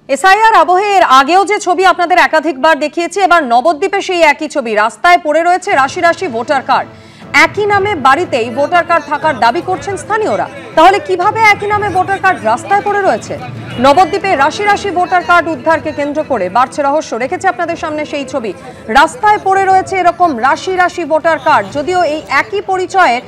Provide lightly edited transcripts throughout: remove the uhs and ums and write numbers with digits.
SIR আবহে এর আগেও যে ছবি আপনাদের একাধিকবার দেখিয়েছি, এবার নবদ্বীপে সেই একই ছবি। রাস্তায় পড়ে রয়েছে রাশি রাশি ভোটার কার্ড। একই নামে বাড়িতেই ভোটার কার্ড থাকার দাবি করছেন স্থানীয়রা। তাহলে কিভাবে একই নামে ভোটার কার্ড রাস্তায় পড়ে রয়েছে? নবদ্বীপে রাশি রাশি ভোটার কার্ড উদ্ধারকে কেন্দ্র করে বাড়ছে রহস্য। রেখেছে আপনাদের সামনে সেই ছবি। রাস্তায় পড়ে রয়েছে এরকম রাশি রাশি ভোটার কার্ড। যদিও এই একই পরিচয়ের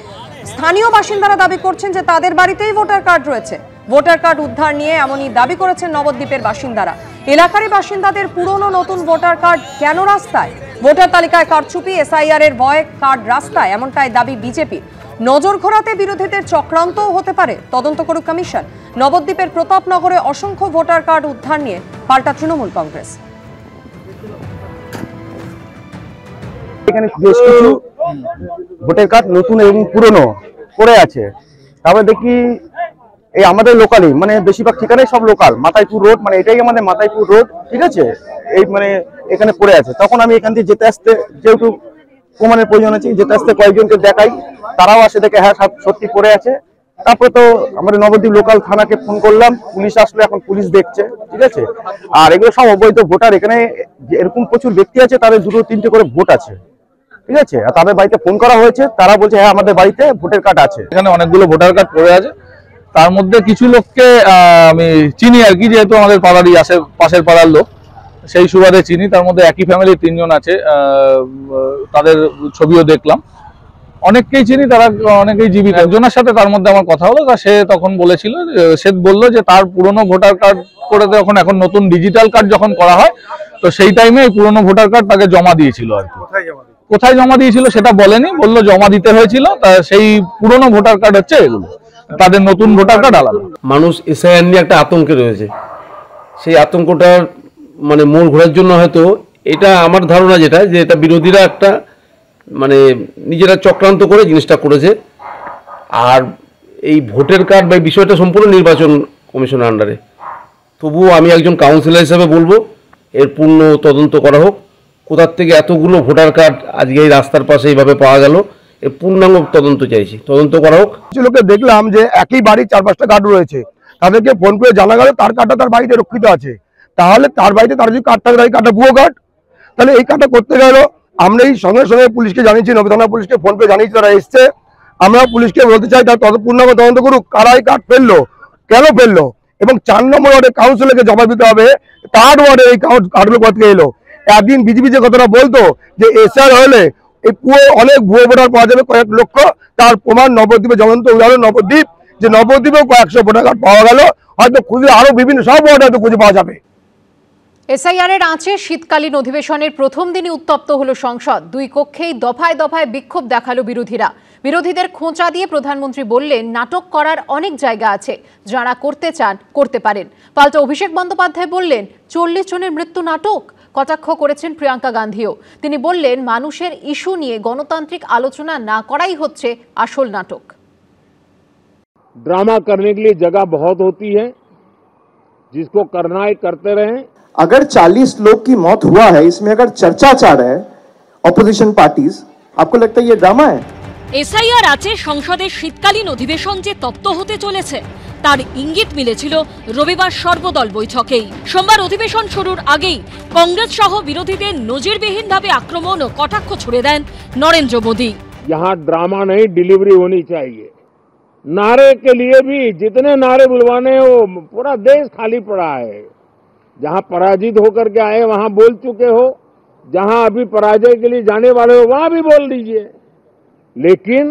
স্থানীয় বাসিন্দারা দাবি করছেন যে তাদের বাড়িতেই ভোটার কার্ড রয়েছে। ভোটার কার্ড উদ্ধার নিয়ে এমনই দাবি করেছেন নবদ্বীপের বাসিন্দারা। এলাকারই বাসিন্দাদের পুরনো নতুন ভোটার কার্ড কেন রাস্তায়? ভোটার তালিকায় কারচুপি, এসআইআর এর ভয়ে কার্ড রাস্তায়, এমনটাই দাবি বিজেপির। নজর ঘোরাতে বিরোধীদের চক্রান্তও হতে পারে, তদন্ত করুক কমিশন। নবদ্বীপের প্রতাপনগরে অসংখ্য ভোটার কার্ড উদ্ধার নিয়ে পাল্টা তৃণমূল কংগ্রেস। এখানে বেশ কিছু ভোটার কার্ড নতুন এবং পুরনো পড়ে আছে। তারপরে দেখি এই আমাদের লোকালি, মানে বেশিরভাগ ঠিকানাই সব লোকাল, মাতাইপুর রোড, মানে এটাই আমাদের মাতাইপুর রোড, ঠিক আছে। এই মানে এখানে পড়ে আছে। তখন আমি এখান থেকে যেতে আসতে, যেহেতু প্রমাণের প্রয়োজন আছে, যেতে আসতে কয়েকজনকে দেখাই, তারাও আসে দেখে হ্যাঁ সত্যি পড়ে আছে। তারপরে তো আমাদের নবদ্বীপ লোকাল থানাকে ফোন করলাম, পুলিশ আসলো, এখন পুলিশ দেখছে, ঠিক আছে। আর এগুলো সব অবৈধ ভোটার। এখানে এরকম প্রচুর ব্যক্তি আছে, তাদের 2-3টে করে ভোট আছে, ঠিক আছে। আর তাদের বাড়িতে ফোন করা হয়েছে, তারা বলছে হ্যাঁ আমাদের বাড়িতে ভোটার কার্ড আছে। এখানে অনেকগুলো ভোটার কার্ড পড়ে আছে। তার মধ্যে কিছু লোককে আমি চিনি আর কি, যেহেতু আমাদের পাড়ারই পাশের পাড়ার লোক, সেই সুবাদে চিনি। তার মধ্যে একই ফ্যামিলির 3 জন আছে, তাদের ছবিও দেখলাম। অনেককেই চিনি, তারা অনেকেই জীবিত। একজনের সাথে তার মধ্যে আমার কথা হলো, সে তখন বলেছিল, সে বললো যে তার পুরনো ভোটার কার্ড করে এখন নতুন ডিজিটাল কার্ড যখন করা হয়, তো সেই টাইমে এই পুরনো ভোটার কার্ড তাকে জমা দিয়েছিল আর কি। কোথায় জমা দিয়েছিল সেটা বলেনি, বললো জমা দিতে হয়েছিল। তা সেই পুরনো ভোটার কার্ড হচ্ছে এগুলো, তাদের নতুন ভোটার কার্ড আলাদা। মানুষ এসআইআর নিয়ে একটা আতঙ্কে রয়েছে। সেই আতঙ্কটার মানে মোড় ঘোরার জন্য হয়তো এটা আমার ধারণা যেটা, যে এটা বিরোধীরা একটা মানে নিজেরা চক্রান্ত করে জিনিসটা করেছে। আর এই ভোটার কার্ড বা বিষয়টা সম্পূর্ণ নির্বাচন কমিশনের আন্ডারে। তবুও আমি একজন কাউন্সিলর হিসাবে বলবো এর পূর্ণ তদন্ত করা হোক। কোথার থেকে এতগুলো ভোটার কার্ড আজকে এই রাস্তার পাশে এইভাবে পাওয়া গেল, এর পূর্ণাঙ্গ তদন্ত চাইছি, তদন্ত করা হোক। কিছু লোকে দেখলাম যে একই বাড়ির 4-5টা কার্ড রয়েছে, তাদেরকে ফোন করে জানা গেল তার কার্ডটা তার বাড়িতে রক্ষিত আছে। তাহলে তার বাড়িতে তার যদি কার্ড থাকে, তাই কার্ডটা ভুয়ো কার্ড। তাহলে এই কার্ডটা করতে গেল, আমরা এই সঙ্গে সঙ্গে পুলিশকে জানিয়েছি, নবী থানা পুলিশকে ফোন করে জানিয়েছি, তারা এসছে। আমরা পুলিশকে বলতে চাই তারা পূর্ণাঙ্গ তদন্ত করুক, কারা এই কার্ড ফেললো, কেন ফেললো, এবং 4 নম্বর ওয়ার্ডে কাউন্সিলরকে জবাব দিতে হবে 3rd ওয়ার্ডে এই কার্ডগুলো কোথা থেকে এলো। একদিন বিজেপি যে কথাটা বলতো যে এসআর হলে এই পুরো অনেক ভুয়ো ভোটার পাওয়া যাবে, কয়েক লক্ষ, তার প্রমাণ নবদ্বীপে জ্বলন্ত উদাহরণ নবদ্বীপ, যে নবদ্বীপেও কয়েকশো ভোটার কার্ড পাওয়া গেল। হয়তো খুঁজে আরো বিভিন্ন সব ওয়ার্ডে হয়তো খুঁজে পাওয়া যাবে। এসআইআর এর আঁচে শীতকালীন অধিবেশনের প্রথম দিনই উত্তপ্ত হলো সংসদ। 2 কক্ষেই দফায় দফায় বিক্ষোভ দেখালো বিরোধীরা। বিরোধীদের খোঁচা দিয়ে প্রধানমন্ত্রী বললেন, নাটক করার অনেক জায়গা আছে, যারা করতে চান করতে পারেন। পাল্টা অভিষেক বন্দ্যোপাধ্যায় বললেন, 40 জনের মৃত্যু নাটক। কটাক্ষ করেছেন প্রিয়াঙ্কা গান্ধীও। তিনি বললেন, মানুষের ইস্যু নিয়ে গণতান্ত্রিক আলোচনা না করাই হচ্ছে আসল নাটক। ड्रामा करने के लिए जगह बहुत होती है, जिसको करना है करते रहें। अगर 40 लोग की मौत हुआ है, इसमें अगर चर्चा चाह रहा है ऑपोजिशन पार्टीज, आपको लगता है ये ड्रामा है? এসআইআর আছে সংসদের শীতকালীন অধিবেশন যে তপ্ত হতে চলেছে, তার ইঙ্গিত মিলেছিল রবিবার সর্বদল বৈঠকেই। সোমবার অধিবেশন শুরুর আগেই কংগ্রেস সহ বিরোধীদের নজিরবিহীনভাবে আক্রমণ ও কটাক্ষ ছুড়ে দেন নরেন্দ্র মোদী। यहाँ ड्रामा नहीं, डिलीवरी होनी चाहिए। नारे के लिए भी जितने नारे बुलवाने हैं, वो पूरा देश खाली पड़ा है। जहां पराजित होकर के आए वहां बोल चुके हो, जहां अभी पराजय के लिए जाने वाले हो वहां भी बोल दीजिए। लेकिन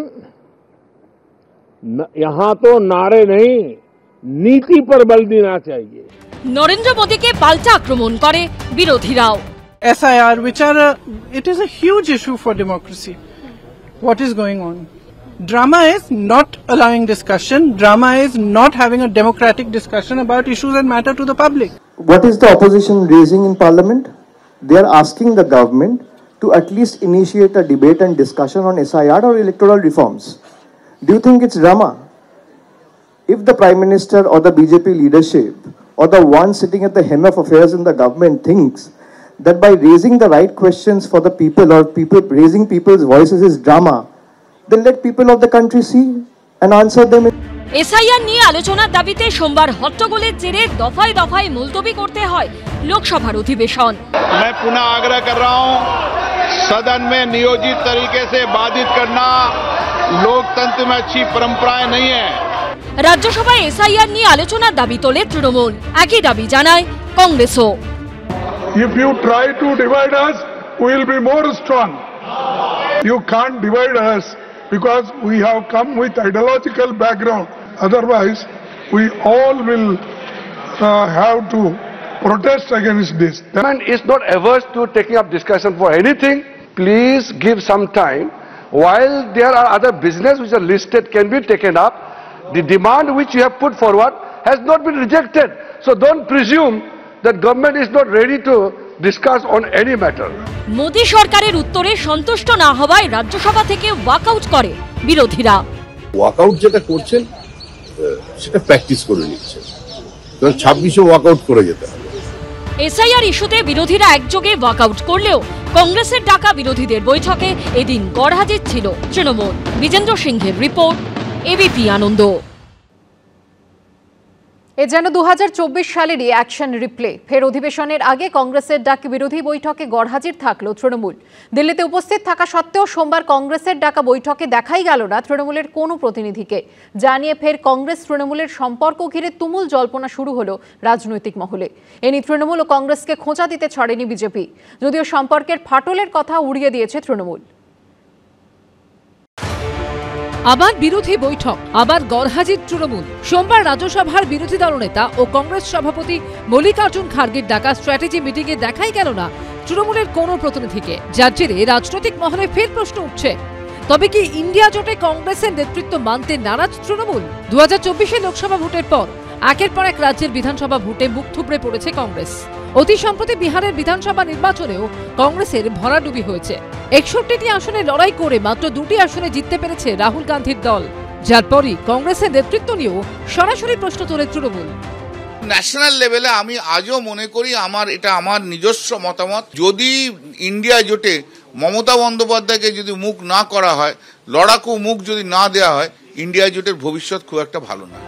यहां तो नारे नहीं, नीति पर बल देना चाहिए। নরেন্দ্র মোদীকে পাল্টা আক্রমণ করে বিরোধীরাও। SIR, which are it is a huge issue for democracy. What is going on? Drama is not allowing discussion. Drama is not having a democratic discussion about issues that matter to the public. What is the opposition raising in parliament? They are asking the government to at least initiate a debate and discussion on SIR or electoral reforms. Do you think it's drama? If the Prime Minister or the BJP leadership or the one sitting at the helm of affairs in the government thinks that by raising the right questions for the people or raising people's voices is drama, then let people of the country see and answer them. SIR নিয়ে আলোচনার দাবিতে সোমবার হট্টগোলের জেরে দফায় দফায় মুলতবি করতে হয় লোকসভার অধিবেশন। मैं पुनः आग्रह कर रहा हूं, सदन में नियोजित तरीके से बाधित करना लोकतंत्र में अच्छी परंपराएं नहीं है। রাজ্যসভায় এসআইআর নিয়ে আলোচনার দাবি তোলে তৃণমূল, একই দাবি জানায় কংগ্রেসও। If you try to divide us, we will be more strong. You can't divide us because we have come with ideological background. Otherwise, we all will have to protest against this. Government is not averse to taking up discussion for anything. Please give some time. While there are other business which are listed can be taken up, the demand which you have put forward has not been rejected. So don't presume that government is not ready to discuss on any matter. Modi সরকারের উত্তরে সন্তুষ্ট না হওয়ায় রাজ্যসভা থেকে walkout করে বিরোধীরা। Walkout যেটা করছেন সেটা প্র্যাকটিস করে নিচ্ছেন, 26-এ ওয়াকআউট করে যেতে হবে। এসআইআর ইস্যুতে বিরোধীরা একযোগে ওয়াকআউট করলেও কংগ্রেসের ডাকা বিরোধীদের বৈঠকে এদিন গড়হাজির ছিল তৃণমূল। বিজেন্দ্র সিংহের রিপোর্ট, এবিপি আনন্দ। এ যেন 2024 সালেরই অ্যাকশন রিপ্লে। ফের অধিবেশনের আগে কংগ্রেসের ডাকা বিরোধী বৈঠকে গড়হাজির থাকলো তৃণমূল। দিল্লিতে উপস্থিত থাকা সত্ত্বেও সোমবার কংগ্রেসের ডাকা বৈঠকে দেখাই গেল না তৃণমূলের কোনো প্রতিনিধিকে। জানিয়ে ফের কংগ্রেস তৃণমূলের সম্পর্ক ঘিরে তুমুল জল্পনা শুরু হলো রাজনৈতিক মহলে। এনি তৃণমূল ও কংগ্রেসকে খোঁচা দিতে ছাড়েনি বিজেপি, যদিও সম্পর্কের ফাটলের কথা উড়িয়ে দিয়েছে তৃণমূল। আবার বিরোধী বৈঠক, আবার গড়হাজির তৃণমূল। সোমবার রাজ্যসভার বিরোধী দলনেতা ও কংগ্রেস সভাপতি মল্লিকার্জুন খার্গের ডাকা স্ট্র্যাটেজি মিটিংয়ে দেখাই গেল না তৃণমূলের কোনো প্রতিনিধিকে, যার জেরে রাজনৈতিক মহলে ফের প্রশ্ন উঠছে, তবে কি ইন্ডিয়া জোটে কংগ্রেসের নেতৃত্ব মানতে নারাজ তৃণমূল? 2024 লোকসভা ভোটের পর একের পর এক রাজ্যের বিধানসভা ভোটে মুখ থুবড়ে পড়েছে কংগ্রেস। অতি সম্প্রতি বিহারের বিধানসভা নির্বাচনেও কংগ্রেসের ভরাডুবি হয়েছে। 61টি আসনে লড়াই করে মাত্র 2টি আসনে জিততে পেরেছে রাহুল গান্ধীর দল, যার পরই কংগ্রেসের নেতৃত্ব নিয়েও সরাসরি প্রশ্ন তোলে তৃণমূল। ন্যাশনাল লেভেলে আমি আজও মনে করি, এটা আমার নিজস্ব মতামত, যদি ইন্ডিয়া জোটে মমতা বন্দ্যোপাধ্যায়কে যদি মুখ না করা হয়, লড়াকু মুখ যদি না দেওয়া হয়, ইন্ডিয়া জোটের ভবিষ্যৎ খুব একটা ভালো না।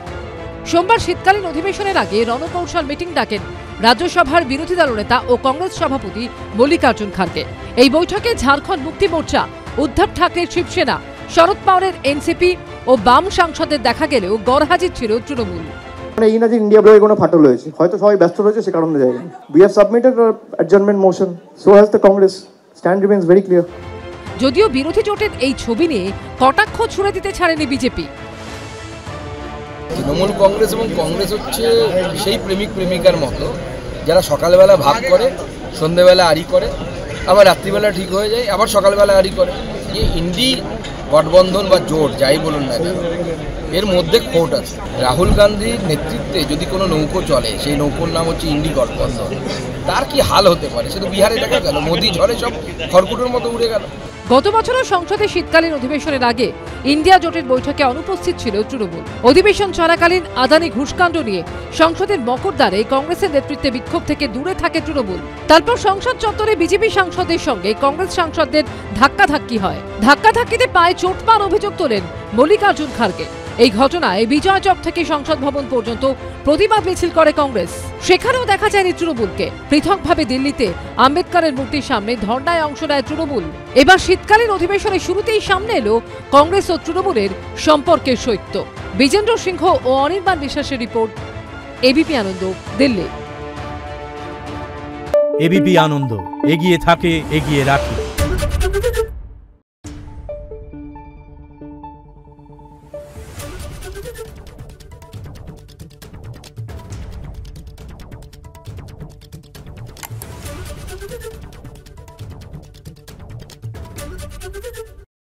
সোমবার শীতকালীন অধিবেশনের আগে রণকৌশল মিটিং ডাকেন রাজ্যসভার বিরোধী দলনেতা ও কংগ্রেস সভাপতি মল্লিকার্জুন খার্গে। এই বৈঠকে ঝাড়খণ্ড মুক্তি মোর্চা, উদ্ধব ঠাকরের শিবসেনা, শরদ পাওয়ারের এনসিপি ও বাম সাংসদের দেখা গেলেও গড়হাজির ছিল তৃণমূল। এই না যে ইন্ডিয়া ব্লকে কোনো ফাটল হয়েছে, হয়তো সবাই ব্যস্ত রয়েছে, সে কারণে যায়নি। We have submitted an adjournment motion, so has the Congress. Stand remains very clear. যদিও বিরোধী জোটের এই ছবি নিয়ে কটাক্ষ ছুড়ে দিতে ছাড়েনি বিজেপি। তৃণমূল কংগ্রেস এবং কংগ্রেস হচ্ছে সেই প্রেমিক প্রেমিকার মতো, যারা সকালবেলা ভাগ করে, সন্ধ্যেবেলা আড়ি করে, আবার রাত্রিবেলা ঠিক হয়ে যায়, আবার সকালবেলা আড়ি করে। এই ইন্ডি গঠবন্ধন বা জোট যাই বলুন না কেন, এর মধ্যে খোট আছে। রাহুল গান্ধীর নেতৃত্বে যদি কোনো নৌকো চলে, সেই নৌকোর নাম হচ্ছে ইন্ডি গঠবন্ধন। তার কি হাল হতে পারে সেটা বিহারে দেখা গেল, মোদি ঝড়ে সব খড়কুটোর মতো উড়ে গেল। গত বছরের সংসদে শীতকালীন অধিবেশনের আগে ইন্ডিয়া জোটের বৈঠকে অনুপস্থিত ছিল তৃণমূল। অধিবেশন চলাকালীন আদানি ঘুষকাণ্ড নিয়ে সংসদের মকরদ্বারে কংগ্রেসের নেতৃত্বে বিক্ষোভ থেকে দূরে থাকে তৃণমূল। তারপর সংসদ চত্বরে বিজেপি সাংসদের সঙ্গে কংগ্রেস সাংসদদের ধাক্কাধাক্কি হয়। ধাক্কাধাক্কিতে পায়ে চোট পাওয়ার অভিযোগ তোলেন মল্লিকার্জুন খার্গে। এই ঘটনায় বিজয় চক থেকে সংসদ ভবন পর্যন্ত প্রতিবাদ মিছিল করে কংগ্রেস। সেখানেও দেখা যায়নি তৃণমূলকে। পৃথকভাবে দিল্লিতে আম্বেদকরের মূর্তির সামনে ধর্নায় অংশ নেয় তৃণমূল। এবার শীতকালীন অধিবেশনের শুরুতেই সামনে এলো কংগ্রেস ও তৃণমূলের সম্পর্কের সৈত্য। বিজেন্দ্র সিংহ ও অনির্বাণ বিশ্বাসের রিপোর্ট, এবিপি আনন্দ, দিল্লি। এবিপি আনন্দ, এগিয়ে থাকে, এগিয়ে রাখে।